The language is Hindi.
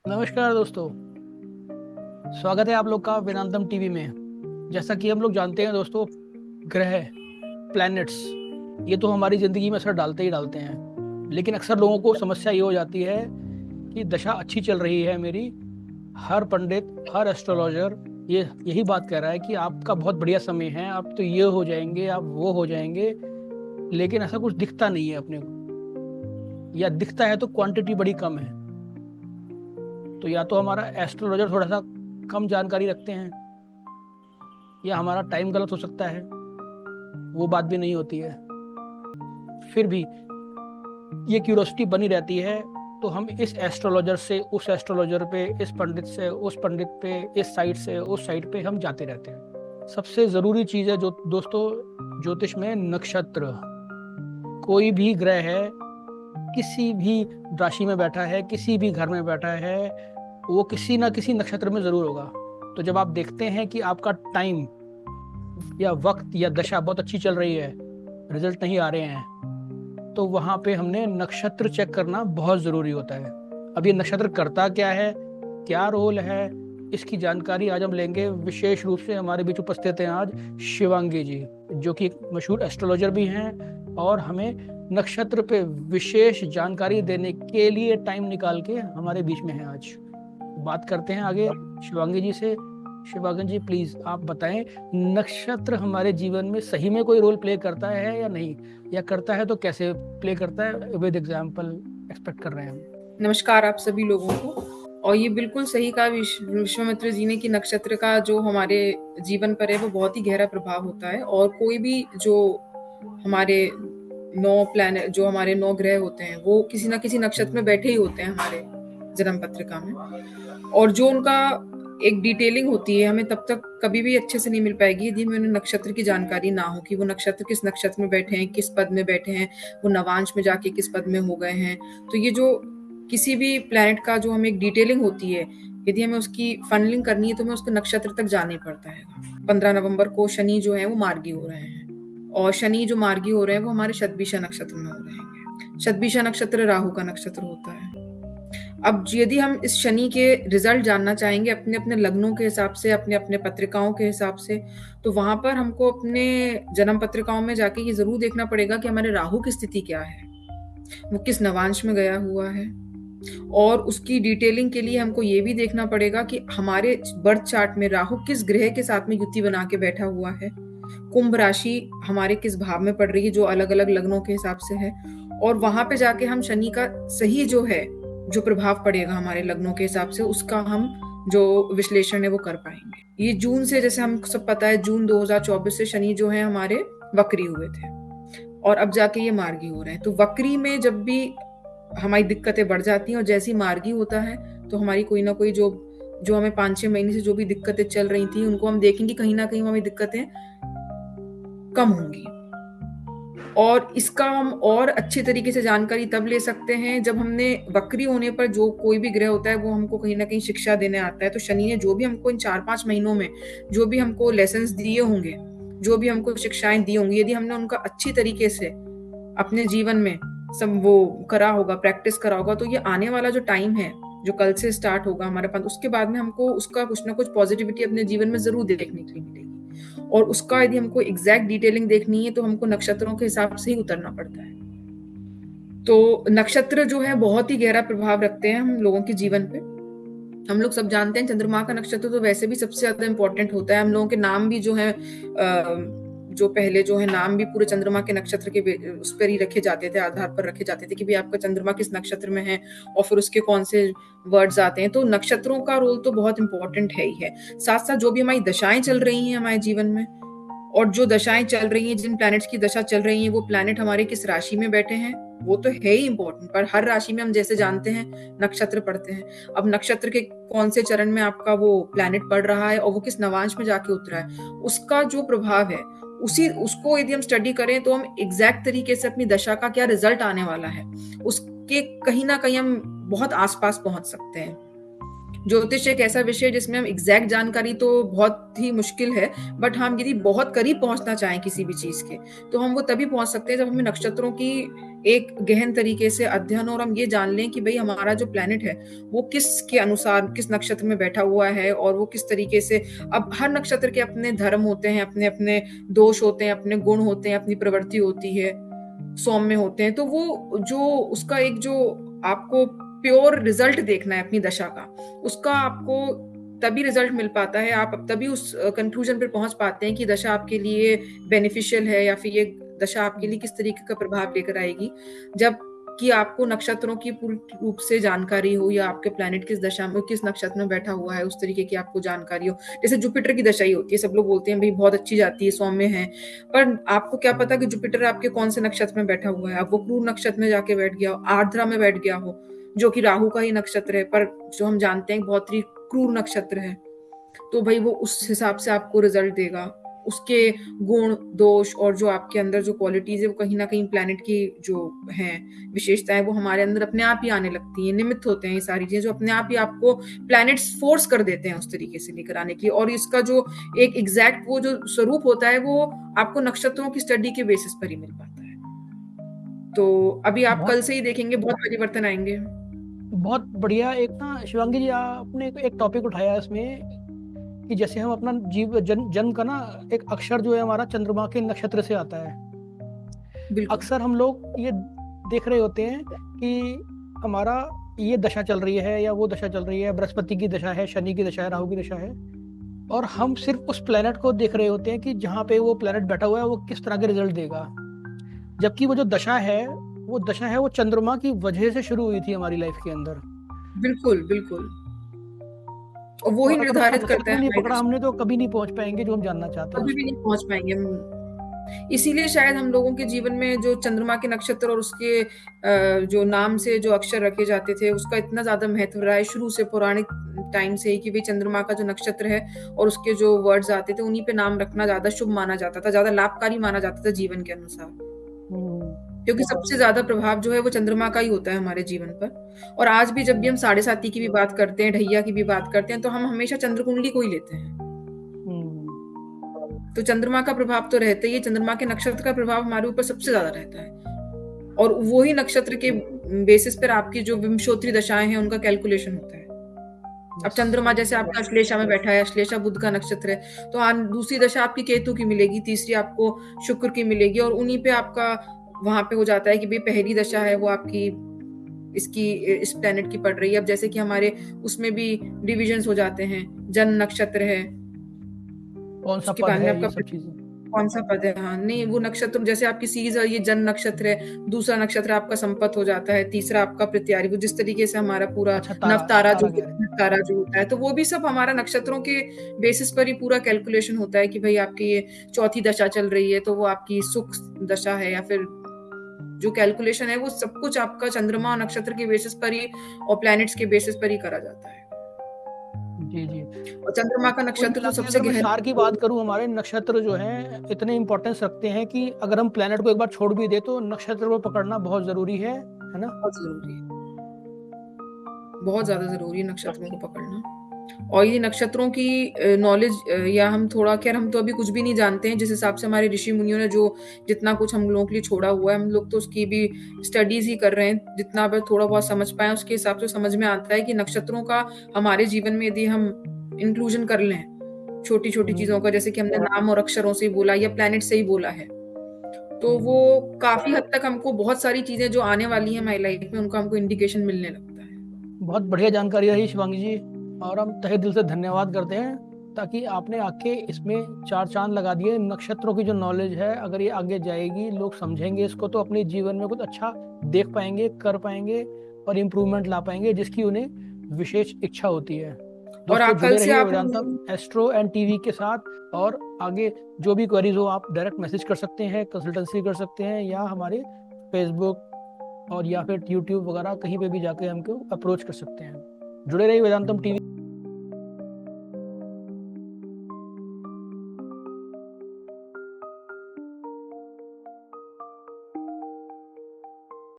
नमस्कार दोस्तों। स्वागत है आप लोग का वेदांतम टीवी में। जैसा कि हम लोग जानते हैं दोस्तों, ग्रह, प्लैनेट्स, ये तो हमारी जिंदगी में असर डालते ही डालते हैं। लेकिन अक्सर लोगों को समस्या ये हो जाती है कि दशा अच्छी चल रही है मेरी। हर पंडित, हर एस्ट्रोलॉजर ये यही बात कह रहा है कि आपका बहुत बढ़िया समय है, आप तो ये हो जाएंगे, आप वो हो जाएंगे। लेकिन ऐसा कुछ दिखता नहीं है अपने को, या दिखता है तो क्वांटिटी बड़ी कम है। तो या तो हमारा एस्ट्रोलॉजर थोड़ा सा कम जानकारी रखते हैं, या हमारा टाइम गलत हो सकता है, वो बात भी नहीं होती है। फिर भी ये क्यूरोसिटी बनी रहती है। तो हम इस एस्ट्रोलॉजर से उस एस्ट्रोलॉजर पे, इस पंडित से उस पंडित पे, इस साइट से उस साइट पे हम जाते रहते हैं। सबसे जरूरी चीज है जो दोस्तों, ज्योतिष में नक्षत्र। कोई भी ग्रह है, किसी भी राशि में बैठा है, किसी भी घर में बैठा है, वो किसी ना किसी नक्षत्र में जरूर होगा। तो जब आप देखते हैं कि आपका टाइम या वक्त या दशा बहुत अच्छी चल रही है, रिजल्ट नहीं आ रहे हैं, तो वहां पे हमने नक्षत्र चेक करना बहुत जरूरी होता है। अब ये नक्षत्र करता क्या है, क्या रोल है, इसकी जानकारी आज हम लेंगे। विशेष रूप से हमारे बीच उपस्थित हैं आज शिवांगी जी, जो कि एक मशहूर एस्ट्रोलॉजर भी हैं और हमें नक्षत्र पे विशेष जानकारी देने के लिए टाइम निकाल के हमारे बीच में है आज। बात करते हैं आगे शिवांगी जी से। शिवांगी जी, प्लीज आप बताएं, नक्षत्र हमारे जीवन में सही में कोई रोल प्ले करता है या नहीं, या करता है तो कैसे प्ले करता है? विद एग्जांपल एक्सपेक्ट कर रहे हैं हम। नमस्कार आप सभी लोगों को। और ये बिल्कुल सही कहा विश्वामित्र जी ने कि नक्षत्र का जो हमारे जीवन पर है वो बहुत ही गहरा प्रभाव होता है। और कोई भी जो हमारे 9 प्लैनेट, जो हमारे 9 ग्रह होते हैं, वो किसी ना किसी नक्षत्र में बैठे ही होते हैं हमारे जन्म पत्रिका में। और जो उनका एक डिटेलिंग होती है, हमें तब तक कभी भी अच्छे से नहीं मिल पाएगी यदि हमें उन्हें नक्षत्र की जानकारी ना हो कि वो नक्षत्र किस नक्षत्र में बैठे हैं, किस पद में बैठे हैं, वो नवांश में जाके किस पद में हो गए हैं। तो ये जो किसी भी प्लैनेट का जो हमें एक डिटेलिंग होती है, यदि हमें उसकी फनलिंग करनी है तो हमें उसके नक्षत्र तक जाना ही पड़ता है। 15 नवंबर को शनि जो है वो मार्गी हो रहे हैं, और शनि जो मार्गी हो रहे हैं वो हमारे शतभिषा नक्षत्र में हो रहे हैं। शतभिषा नक्षत्र राहु का नक्षत्र होता है। अब यदि हम इस शनि के रिजल्ट जानना चाहेंगे अपने अपने लग्नों के हिसाब से, अपने अपने पत्रिकाओं के हिसाब से, तो वहां पर हमको अपने जन्म पत्रिकाओं में जाके ये जरूर देखना पड़ेगा कि हमारे राहु की स्थिति क्या है, वो किस नवांश में गया हुआ है। और उसकी डिटेलिंग के लिए हमको ये भी देखना पड़ेगा कि हमारे बर्थ चार्ट में राहु किस ग्रह के साथ में युति बना के बैठा हुआ है, कुंभ राशि हमारे किस भाव में पड़ रही है, जो अलग अलग लग्नों के हिसाब से है। और वहां पे जाके हम शनि का सही जो है, जो प्रभाव पड़ेगा हमारे लग्नों के हिसाब से, उसका हम जो विश्लेषण है वो कर पाएंगे। ये जून से, जैसे हम सब पता है, जून 2024 से शनि जो है हमारे वक्री हुए थे और अब जाके ये मार्गी हो रहे हैं। तो वक्री में जब भी हमारी दिक्कतें बढ़ जाती हैं और जैसी मार्गी होता है तो हमारी कोई ना कोई जो जो हमें 5-6 महीने से जो भी दिक्कतें चल रही थी, उनको हम देखेंगे कहीं ना कहीं हमें दिक्कतें कम होंगी। और इसका हम और अच्छे तरीके से जानकारी तब ले सकते हैं जब हमने वक्री होने पर, जो कोई भी ग्रह होता है वो हमको कहीं ना कहीं शिक्षा देने आता है। तो शनि ने जो भी हमको इन 4-5 महीनों में जो भी हमको लेसन्स दिए होंगे, जो भी हमको शिक्षाएं दी होंगी, यदि हमने उनका अच्छी तरीके से अपने जीवन में सब वो करा होगा, प्रैक्टिस करा होगा, तो ये आने वाला जो टाइम है, जो कल से स्टार्ट होगा हमारे पास, उसके बाद में हमको उसका कुछ ना कुछ पॉजिटिविटी अपने जीवन में जरूर देखने के लिए मिलेगी। और उसका यदि हमको एग्जैक्ट डिटेलिंग देखनी है तो हमको नक्षत्रों के हिसाब से ही उतरना पड़ता है। तो नक्षत्र जो है बहुत ही गहरा प्रभाव रखते हैं हम लोगों के जीवन पे। हम लोग सब जानते हैं चंद्रमा का नक्षत्र तो वैसे भी सबसे ज्यादा इंपॉर्टेंट होता है। हम लोगों के नाम भी जो है, जो पहले जो है नाम भी पूरे चंद्रमा के नक्षत्र के उस पर ही रखे जाते थे, आधार पर रखे जाते थे कि भाई आपका चंद्रमा किस नक्षत्र में है और फिर उसके कौन से वर्ड्स आते हैं। तो नक्षत्रों का रोल तो बहुत इंपॉर्टेंट है ही है। साथ साथ जो भी हमारी दशाएं चल रही हैं हमारे जीवन में, और जो दशाएं चल रही हैं, जिन प्लैनेट्स की दशा चल रही है, वो प्लैनेट हमारे किस राशि में बैठे हैं, वो तो है ही इंपॉर्टेंट। पर हर राशि में हम जैसे जानते हैं नक्षत्र पढ़ते हैं। अब नक्षत्र के कौन से चरण में आपका वो प्लैनेट पड़ रहा है और वो किस नवांश में जाके उतरा है, उसका जो प्रभाव है, उसको यदि हम स्टडी करें तो हम एग्जैक्ट तरीके से अपनी दशा का क्या रिजल्ट आने वाला है, उसके कहीं ना कहीं हम बहुत आसपास पहुंच सकते हैं। ज्योतिष एक ऐसा विषय है जिसमें हम एग्जैक्ट जानकारी तो बहुत ही मुश्किल है, बट हम यदि बहुत करीब पहुंचना चाहें किसी भी चीज के, तो हम वो तभी पहुंच सकते हैं जब हमें नक्षत्रों की एक गहन तरीके से अध्ययन, और हम ये जान लें कि भाई हमारा जो प्लेनेट है वो किसके अनुसार किस नक्षत्र में बैठा हुआ है, और वो किस तरीके से। अब हर नक्षत्र के अपने धर्म होते हैं, अपने अपने दोष होते हैं, अपने गुण होते हैं, अपनी प्रवृत्ति होती है, सौम्य होते हैं। तो वो जो उसका एक जो आपको प्योर रिजल्ट देखना है अपनी दशा का, उसका आपको तभी रिजल्ट मिल पाता है, आप तभी उस कंक्लूजन पर पहुंच पाते हैं कि दशा आपके लिए बेनिफिशियल है या फिर ये दशा आपके लिए किस तरीके का प्रभाव लेकर आएगी, जब कि आपको नक्षत्रों की पूर्ण रूप से जानकारी हो, या आपके प्लैनेट किस दशा में किस नक्षत्र में बैठा हुआ है उस तरीके की आपको जानकारी हो। जैसे जुपिटर की दशा ही होती है, सब लोग बोलते हैं भाई बहुत अच्छी जाती है, सौम्य है, पर आपको क्या पता कि जुपिटर आपके कौन से नक्षत्र में बैठा हुआ है। अब वो क्रूर नक्षत्र में जाके बैठ गया हो, आर्द्रा में बैठ गया हो, जो कि राहु का ही नक्षत्र है, पर जो हम जानते हैं बहुत ही क्रूर नक्षत्र है, तो भाई वो उस हिसाब से आपको रिजल्ट देगा। उसके गुण दोष और जो आपके अंदर जो क्वालिटीज है वो कहीं ना कहीं प्लैनेट की जो हैं विशेषताएं वो हमारे अंदर अपने आप ही आने लगती हैं, निमित्त होते हैं ये सारी चीजें जो अपने आप ही आपको प्लैनेट्स फोर्स कर देते हैं उस तरीके से लेकर आने के लिए। और इसका जो एक एग्जैक्ट वो जो स्वरूप होता है वो आपको नक्षत्रों की स्टडी के बेसिस पर ही मिल पाता है। तो अभी आप बहुत कल से ही देखेंगे बहुत परिवर्तन आएंगे। बहुत बढ़िया। एक ना शिवांगी जी, आपने एक टॉपिक उठाया है इसमें कि जैसे हम अपना जन्म का ना एक अक्षर जो है हमारा चंद्रमा के नक्षत्र से आता है। बिल्कुल अक्सर हम लोग ये देख रहे होते हैं कि हमारा ये दशा चल रही है या वो दशा चल रही है, बृहस्पति की दशा है, शनि की दशा है, राहु की दशा है, और हम सिर्फ उस प्लेनेट को देख रहे होते हैं कि जहाँ पे वो प्लेनेट बैठा हुआ है वो किस तरह के रिजल्ट देगा। जबकि वो जो दशा है वो चंद्रमा की वजह से शुरू हुई थी हमारी लाइफ के अंदर। बिल्कुल बिल्कुल, और वो ही और अगर उसका निर्धारित करता नक्षत्र है नहीं हमारी पकड़ा दशा। हमने तो कभी नहीं पहुंच पाएंगे जो हम जानना चाहते हैं कभी उस भी पर। नहीं पहुंच पाएंगे हम। इसीलिए शायद हम लोगों के जीवन में जो चंद्रमा के नक्षत्र और उसके जो नाम से जो अक्षर रखे जाते थे उसका इतना ज्यादा महत्व रहा है शुरू से, पौराणिक टाइम से ही, कि भाई चंद्रमा का जो नक्षत्र है और उसके जो वर्ड्स आते थे उन्हीं पे नाम रखना ज्यादा शुभ माना जाता था, ज्यादा लाभकारी माना जाता था जीवन के अनुसार, क्योंकि सबसे ज्यादा प्रभाव जो है वो चंद्रमा का ही होता है हमारे जीवन पर। और आज भी जब भी हम साढ़े साती की भी बात करते हैं, ढैया की भी बात करते हैं, तो हम हमेशा चंद्र कुंडली को ही लेते हैं। तो चंद्रमा का प्रभाव तो रहता ही है, चंद्रमा के नक्षत्र का प्रभाव हमारे ऊपर सबसे ज्यादा रहता है, और वो ही नक्षत्र के बेसिस पर आपकी जो विंशोत्तरी दशाएं हैं उनका कैलकुलेशन होता है। अब चंद्रमा जैसे आपका अश्लेषा में बैठा है, अश्लेषा बुध का नक्षत्र है, तो दूसरी दशा आपकी केतु की मिलेगी, तीसरी आपको शुक्र की मिलेगी, और उन्हीं पे आपका वहां पे हो जाता है कि भाई पहली दशा है वो आपकी इसकी इस प्लेनेट की पड़ रही है। अब जैसे कि हमारे उसमें भी डिविजन्स हो जाते हैं, जन नक्षत्र है, कौन सा उसके पद बाद में है, आपका ये सब चीजें। कौन सा पद है। हाँ नहीं, वो नक्षत्र जैसे आपकी सीरीज है, ये जन नक्षत्र है, दूसरा नक्षत्र आपका संपत हो जाता है, तीसरा आपका प्रत्यारी, वो जिस तरीके से हमारा पूरा अच्छा, नव तारा तारा जो कह रहे हैं। तारा जो होता है, तो वो भी सब हमारा नक्षत्रों के बेसिस पर ही पूरा कैलकुलेशन होता है कि भाई आपकी ये चौथी दशा चल रही है तो वो आपकी सुख दशा है, या फिर जो कैलकुलेशन है वो सब कुछ आपका चंद्रमा और नक्षत्र के बेसिस पर ही और प्लैनेट्स के बेसिस पर ही करा जाता है। जी जी। और चंद्रमा का कुल नक्षत्र मिला तो के सबसे अगर मैं गहन। सार की बात करूं, हमारे नक्षत्र जो हैं इतने इंपॉर्टेंस रखते हैं कि अगर हम प्लेनेट को एक बार छोड़ भी दे तो नक्षत्र को पकड़ना बहुत जरूरी है ना। बहुत जरूरी है, बहुत ज्यादा जरूरी है नक्षत्रों को पकड़ना। और ये नक्षत्रों की नॉलेज, या हम थोड़ा, खैर हम तो अभी कुछ भी नहीं जानते हैं, जिस हिसाब से हमारे ऋषि मुनियों ने जो जितना कुछ हम लोगों के लिए छोड़ा हुआ है, हम लोग तो उसकी भी स्टडीज ही कर रहे हैं, जितना अब थोड़ा बहुत समझ पाए उसके हिसाब से समझ में आता है कि नक्षत्रों का हमारे जीवन में यदि हम इंक्लूजन कर लें छोटी छोटी चीजों का, जैसे कि हमने नाम और अक्षरों से ही बोला या प्लेनेट से ही बोला है, तो वो काफी हद तक हमको बहुत सारी चीजें जो आने वाली है हमारी लाइफ में उनका हमको इंडिकेशन मिलने लगता है। बहुत बढ़िया जानकारी रही शिवांगी जी, और हम तहे दिल से धन्यवाद करते हैं ताकि आपने आके इसमें चार चांद लगा दिए। नक्षत्रों की जो नॉलेज है अगर ये आगे जाएगी, लोग समझेंगे इसको, तो अपने जीवन में कुछ अच्छा देख पाएंगे, कर पाएंगे और इम्प्रूवमेंट ला पाएंगे जिसकी उन्हें विशेष इच्छा होती है। और दोस्तों, कल जुड़े से रहिए आप वेदांतम एस्ट्रो एंड टीवी के साथ, और आगे जो भी क्वेरीज हो आप डायरेक्ट मैसेज कर सकते हैं, कंसल्टेंसी कर सकते हैं, या हमारे फेसबुक और या फिर यूट्यूब वगैरह कहीं पे भी जाके हमको अप्रोच कर सकते हैं। जुड़े रहिए वेदांतम टीवी।